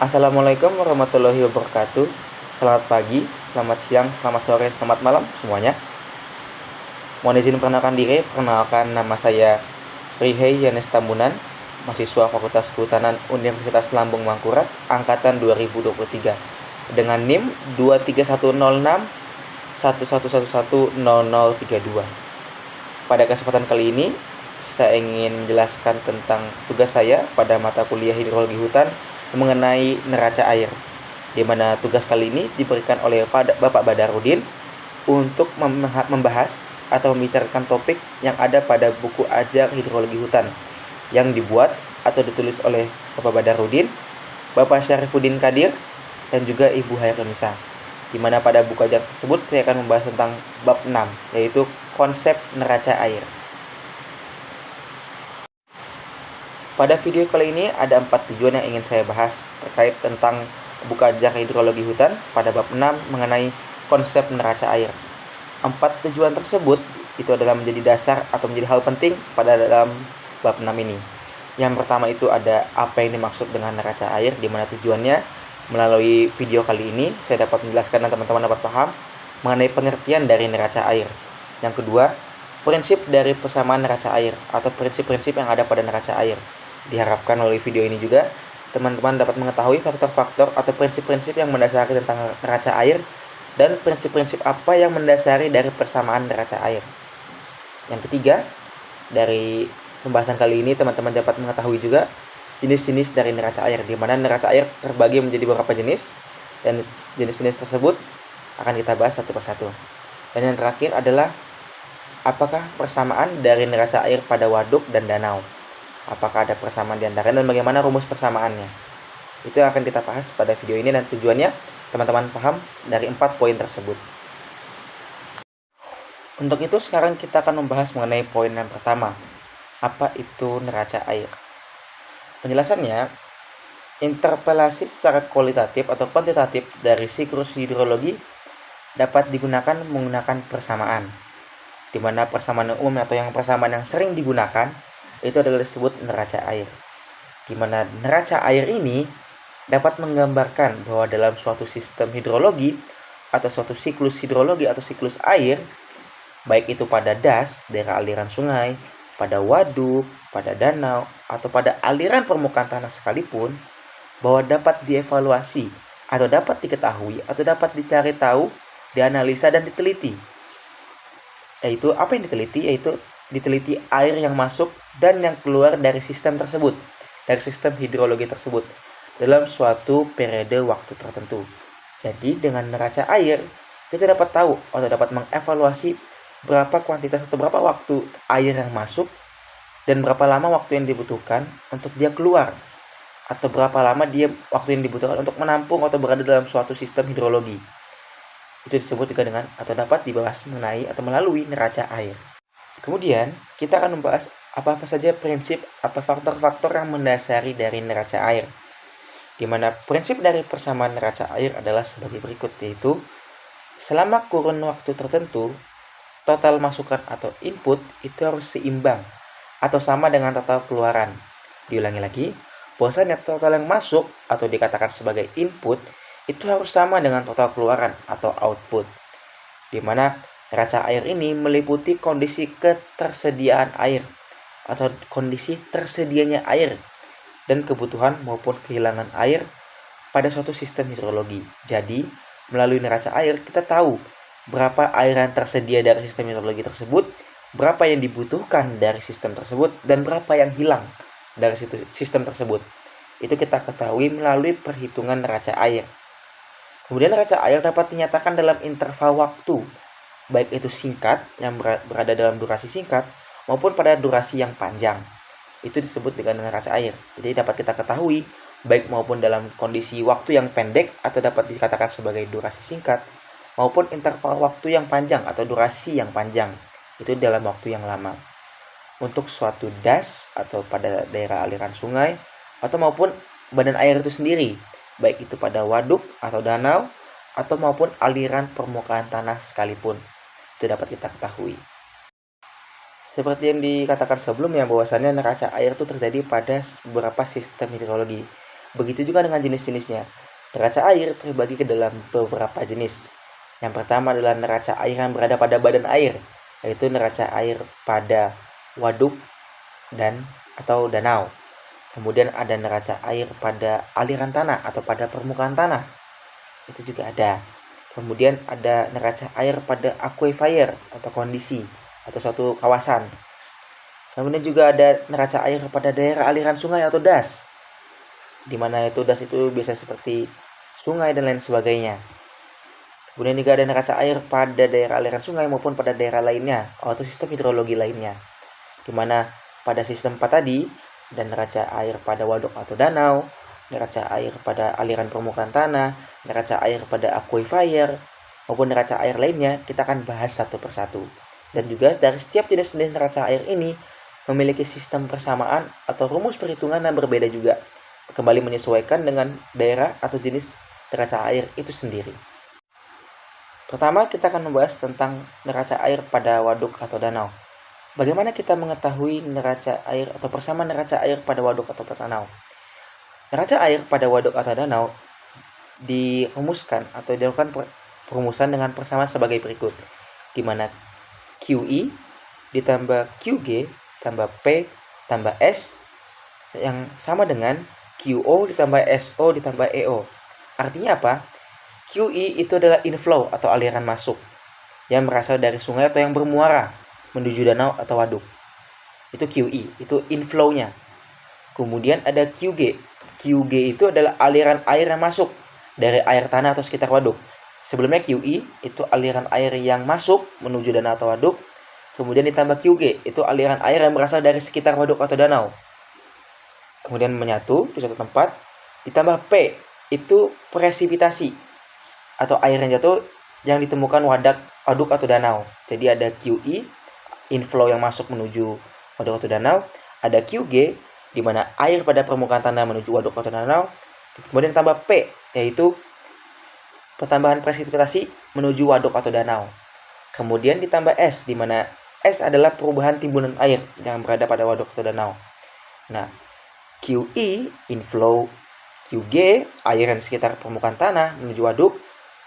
Assalamualaikum warahmatullahi wabarakatuh. Selamat pagi, selamat siang, selamat sore, selamat malam semuanya. Mohon izin perkenalkan diri. Perkenalkan, nama saya Rihei Yanes Tambunan, mahasiswa Fakultas Kehutanan Universitas Lambung Mangkurat, angkatan 2023, dengan NIM 2310611110032. Pada kesempatan kali ini, saya ingin menjelaskan tentang tugas saya pada mata kuliah Hidrologi Hutan mengenai neraca air, di mana tugas kali ini diberikan oleh Bapak Badarudin untuk membahas atau membicarakan topik yang ada pada buku ajar Hidrologi Hutan yang dibuat atau ditulis oleh Bapak Badarudin, Bapak Syarifuddin Kadir, dan juga Ibu Hairunisa. Di mana pada buku ajar tersebut saya akan membahas tentang bab 6, yaitu konsep neraca air. Pada video kali ini ada 4 tujuan yang ingin saya bahas terkait tentang buku ajar Hidrologi Hutan pada bab 6 mengenai konsep neraca air. 4 tujuan tersebut itu adalah menjadi dasar atau menjadi hal penting pada dalam bab 6 ini. Yang pertama itu ada apa yang dimaksud dengan neraca air, di mana tujuannya melalui video kali ini saya dapat menjelaskan dan teman-teman dapat paham mengenai pengertian dari neraca air. Yang kedua, prinsip dari persamaan neraca air atau prinsip-prinsip yang ada pada neraca air. Diharapkan melalui video ini juga teman-teman dapat mengetahui faktor-faktor atau prinsip-prinsip yang mendasari tentang neraca air dan prinsip-prinsip apa yang mendasari dari persamaan neraca air. Yang ketiga, dari pembahasan kali ini teman-teman dapat mengetahui juga jenis-jenis dari neraca air, di mana neraca air terbagi menjadi beberapa jenis, dan jenis-jenis tersebut akan kita bahas satu persatu. Dan yang terakhir adalah apakah persamaan dari neraca air pada waduk dan danau? Apakah ada persamaan di antaranya dan bagaimana rumus persamaannya? Itu yang akan kita bahas pada video ini, dan tujuannya teman-teman paham dari 4 poin tersebut. Untuk itu sekarang kita akan membahas mengenai poin yang pertama. Apa itu neraca air? Penjelasannya, interpelasi secara kualitatif atau kuantitatif dari siklus hidrologi dapat digunakan menggunakan persamaan, di mana persamaan umum atau persamaan yang sering digunakan itu adalah disebut neraca air. Di mana neraca air ini dapat menggambarkan bahwa dalam suatu sistem hidrologi atau suatu siklus hidrologi atau siklus air, baik itu pada das, daerah aliran sungai, pada waduk, pada danau, atau pada aliran permukaan tanah sekalipun, bahwa dapat dievaluasi atau dapat diketahui atau dapat dicari tahu, dianalisa dan diteliti. Yaitu apa yang diteliti? Yaitu diteliti air yang masuk dan yang keluar dari sistem tersebut, dari sistem hidrologi tersebut dalam suatu periode waktu tertentu. Jadi dengan neraca air kita dapat tahu atau dapat mengevaluasi berapa kuantitas atau berapa waktu air yang masuk dan berapa lama waktu yang dibutuhkan untuk dia keluar, atau berapa lama dia waktu yang dibutuhkan untuk menampung atau berada dalam suatu sistem hidrologi. Itu disebut juga dengan atau dapat dibahas mengenai atau melalui neraca air. Kemudian kita akan membahas apa-apa saja prinsip atau faktor-faktor yang mendasari dari neraca air, di mana prinsip dari persamaan neraca air adalah sebagai berikut, yaitu selama kurun waktu tertentu total masukan atau input itu harus seimbang atau sama dengan total keluaran. Diulangi lagi, bahwasanya total yang masuk atau dikatakan sebagai input itu harus sama dengan total keluaran atau output. Di mana neraca air ini meliputi kondisi ketersediaan air atau kondisi tersedianya air dan kebutuhan maupun kehilangan air pada suatu sistem hidrologi. Jadi, melalui neraca air kita tahu berapa air yang tersedia dari sistem hidrologi tersebut, berapa yang dibutuhkan dari sistem tersebut, dan berapa yang hilang dari sistem tersebut. Itu kita ketahui melalui perhitungan neraca air. Kemudian neraca air dapat dinyatakan dalam interval waktu, baik itu singkat yang berada dalam durasi singkat maupun pada durasi yang panjang. Itu disebut dengan neraca air. Jadi dapat kita ketahui baik maupun dalam kondisi waktu yang pendek atau dapat dikatakan sebagai durasi singkat, maupun interval waktu yang panjang atau durasi yang panjang, itu dalam waktu yang lama. Untuk suatu das atau pada daerah aliran sungai atau maupun badan air itu sendiri, baik itu pada waduk atau danau atau maupun aliran permukaan tanah sekalipun, itu dapat kita ketahui. Seperti yang dikatakan sebelumnya, bahwasannya neraca air itu terjadi pada beberapa sistem hidrologi. Begitu juga dengan jenis-jenisnya. Neraca air terbagi ke dalam beberapa jenis. Yang pertama adalah neraca air yang berada pada badan air, yaitu neraca air pada waduk dan atau danau. Kemudian ada neraca air pada aliran tanah atau pada permukaan tanah. Itu juga ada. Kemudian ada neraca air pada aquifer atau kondisi atau suatu kawasan. Kemudian juga ada neraca air pada daerah aliran sungai atau das, di mana itu das itu biasa seperti sungai dan lain sebagainya. Kemudian juga ada neraca air pada daerah aliran sungai maupun pada daerah lainnya atau sistem hidrologi lainnya, di mana pada sistem 4 tadi dan neraca air pada waduk atau danau, neraca air pada aliran permukaan tanah, neraca air pada aquifer, maupun neraca air lainnya, kita akan bahas satu persatu. Dan juga dari setiap jenis-jenis neraca air ini memiliki sistem persamaan atau rumus perhitungan yang berbeda juga, kembali menyesuaikan dengan daerah atau jenis neraca air itu sendiri. Pertama, kita akan membahas tentang neraca air pada waduk atau danau. Bagaimana kita mengetahui neraca air atau persamaan neraca air pada waduk atau danau? Neraca air pada waduk atau danau dirumuskan atau dilakukan perumusan dengan persamaan sebagai berikut, di mana QI ditambah QG tambah P tambah S yang sama dengan QO ditambah SO ditambah EO. Artinya apa? QI itu adalah inflow atau aliran masuk yang berasal dari sungai atau yang bermuara menuju danau atau waduk. Itu QI, itu inflow-nya. Kemudian ada QG. QG itu adalah aliran air yang masuk dari air tanah atau sekitar waduk. Sebelumnya QI itu aliran air yang masuk menuju danau atau waduk. Kemudian ditambah QG, itu aliran air yang berasal dari sekitar waduk atau danau. Kemudian menyatu di suatu tempat. Ditambah P, itu presipitasi atau air yang jatuh yang ditemukan waduk atau danau. Jadi ada QI, inflow yang masuk menuju waduk atau danau. Ada QG, di mana air pada permukaan tanah menuju waduk atau danau. Kemudian ditambah P, yaitu pertambahan presipitasi menuju waduk atau danau. Kemudian ditambah S, di mana S adalah perubahan timbunan air yang berada pada waduk atau danau. Nah, QE, inflow, QG, air yang sekitar permukaan tanah menuju waduk,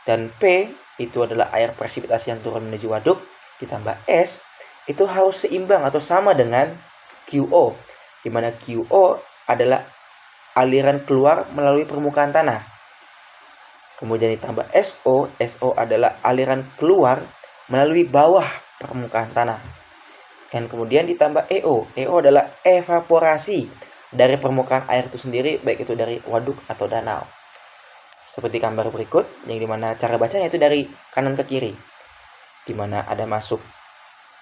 dan P, itu adalah air presipitasi yang turun menuju waduk, ditambah S, itu harus seimbang atau sama dengan QO, di mana QO adalah aliran keluar melalui permukaan tanah. Kemudian ditambah SO, SO adalah aliran keluar melalui bawah permukaan tanah. Dan kemudian ditambah EO, EO adalah evaporasi dari permukaan air itu sendiri, baik itu dari waduk atau danau. Seperti gambar berikut, yang dimana cara bacanya itu dari kanan ke kiri, dimana ada masuk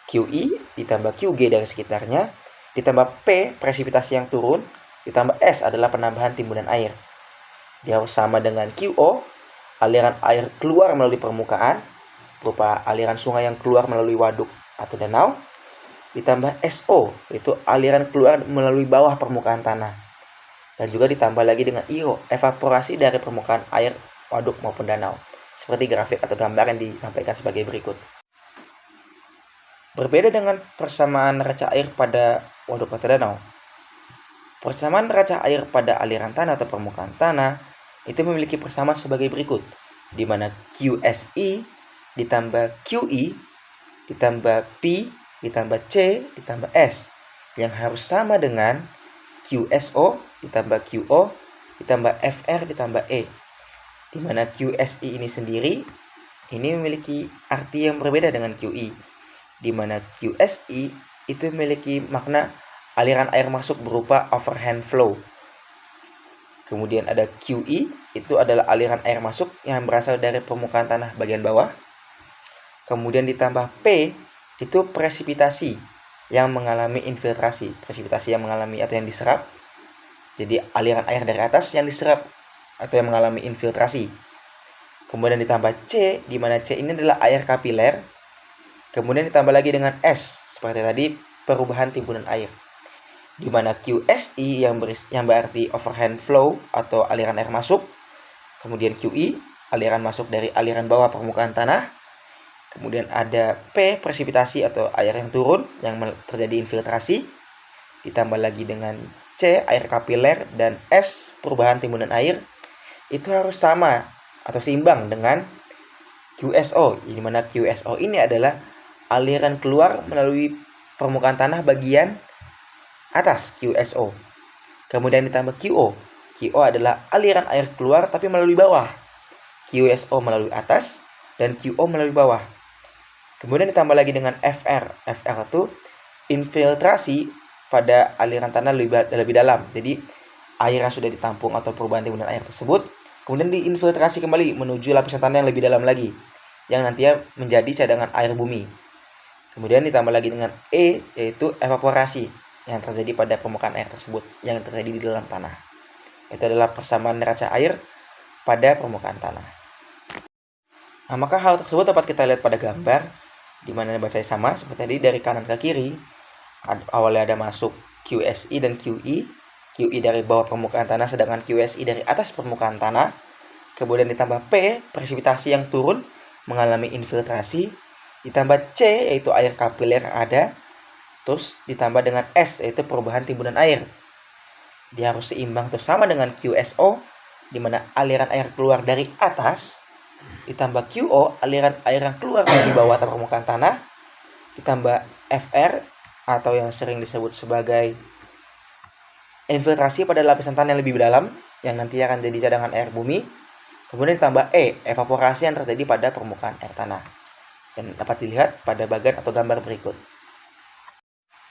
QI, ditambah QG dari sekitarnya, ditambah P, presipitasi yang turun, ditambah S adalah penambahan timbunan air. Dia harus sama dengan QO, aliran air keluar melalui permukaan, berupa aliran sungai yang keluar melalui waduk atau danau, ditambah SO, itu aliran keluar melalui bawah permukaan tanah. Dan juga ditambah lagi dengan IO, evaporasi dari permukaan air waduk maupun danau. Seperti grafik atau gambar yang disampaikan sebagai berikut. Berbeda dengan persamaan neraca air pada waduk atau danau, persamaan neraca air pada aliran tanah atau permukaan tanah itu memiliki persamaan sebagai berikut, di mana QSI ditambah QE ditambah P ditambah C ditambah S yang harus sama dengan QSO ditambah QO ditambah FR ditambah E, di mana QSI ini sendiri ini memiliki arti yang berbeda dengan QE, di mana QSI itu memiliki makna aliran air masuk berupa overhand flow. Kemudian ada QE, itu adalah aliran air masuk yang berasal dari permukaan tanah bagian bawah. Kemudian ditambah P, itu presipitasi yang mengalami infiltrasi, presipitasi yang mengalami atau yang diserap. Jadi aliran air dari atas yang diserap atau yang mengalami infiltrasi. Kemudian ditambah C, di mana C ini adalah air kapiler. Kemudian ditambah lagi dengan S, seperti tadi perubahan timbunan air. Di mana QSI yang berarti overhand flow atau aliran air masuk. Kemudian QE, aliran masuk dari aliran bawah permukaan tanah. Kemudian ada P, presipitasi atau air yang turun yang terjadi infiltrasi. Ditambah lagi dengan C air kapiler dan S perubahan timbunan air itu harus sama atau seimbang dengan QSO, di mana QSO ini adalah aliran keluar melalui permukaan tanah bagian atas QSO. Kemudian ditambah QO. QO adalah aliran air keluar tapi melalui bawah. QSO melalui atas dan QO melalui bawah. Kemudian ditambah lagi dengan FR. FR itu infiltrasi pada aliran tanah lebih dalam. Jadi air yang sudah ditampung atau perubahan timbunan air tersebut kemudian diinfiltrasi kembali menuju lapisan tanah yang lebih dalam lagi, yang nantinya menjadi cadangan air bumi. Kemudian ditambah lagi dengan E, yaitu evaporasi yang terjadi pada permukaan air tersebut, yang terjadi di dalam tanah. Itu adalah persamaan neraca air pada permukaan tanah. Nah, maka hal tersebut dapat kita lihat pada gambar, di mana bahasanya sama seperti tadi dari kanan ke kiri. Awalnya ada masuk QSI dan QE. QE dari bawah permukaan tanah, sedangkan QSI dari atas permukaan tanah. Kemudian ditambah P, presipitasi yang turun mengalami infiltrasi. Ditambah C, yaitu air kapiler yang ada. Terus ditambah dengan S, yaitu perubahan timbunan air. Dia harus seimbang atau sama dengan QSO, di mana aliran air keluar dari atas. Ditambah QO, aliran air yang keluar dari bawah atau permukaan tanah. Ditambah FR, atau yang sering disebut sebagai infiltrasi pada lapisan tanah yang lebih dalam, yang nanti akan jadi cadangan air bumi. Kemudian ditambah E, evaporasi yang terjadi pada permukaan air tanah, yang dapat dilihat pada bagian atau gambar berikut.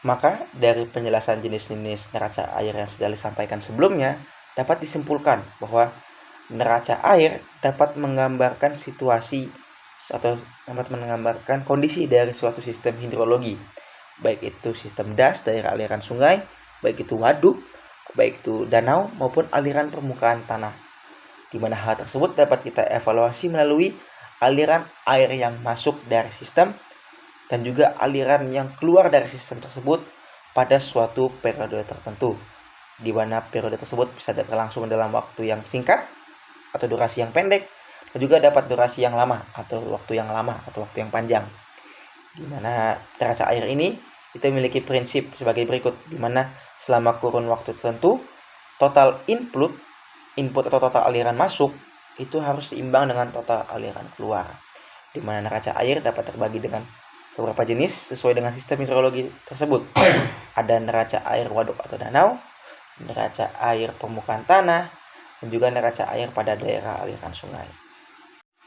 Maka dari penjelasan jenis-jenis neraca air yang sudah disampaikan sebelumnya, dapat disimpulkan bahwa neraca air dapat menggambarkan situasi atau dapat menggambarkan kondisi dari suatu sistem hidrologi, baik itu sistem das dari aliran sungai, baik itu waduk, baik itu danau maupun aliran permukaan tanah, di mana hal tersebut dapat kita evaluasi melalui aliran air yang masuk dari sistem dan juga aliran yang keluar dari sistem tersebut pada suatu periode tertentu, di mana periode tersebut bisa berlangsung dalam waktu yang singkat atau durasi yang pendek, dan juga dapat durasi yang lama atau waktu yang lama atau waktu yang panjang. Di mana neraca air ini itu memiliki prinsip sebagai berikut, di mana selama kurun waktu tertentu total input atau total aliran masuk itu harus seimbang dengan total aliran keluar, di mana neraca air dapat terbagi dengan beberapa jenis sesuai dengan sistem hidrologi tersebut. Ada neraca air waduk atau danau, neraca air permukaan tanah, dan juga neraca air pada daerah aliran sungai.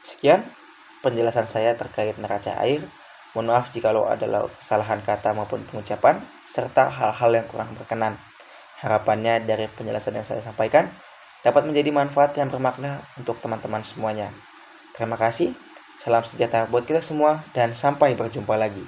Sekian penjelasan saya terkait neraca air. Mohon maaf jikalau ada kesalahan kata maupun pengucapan, serta hal-hal yang kurang berkenan. Harapannya dari penjelasan yang saya sampaikan dapat menjadi manfaat yang bermakna untuk teman-teman semuanya. Terima kasih, salam sejahtera buat kita semua, dan sampai berjumpa lagi.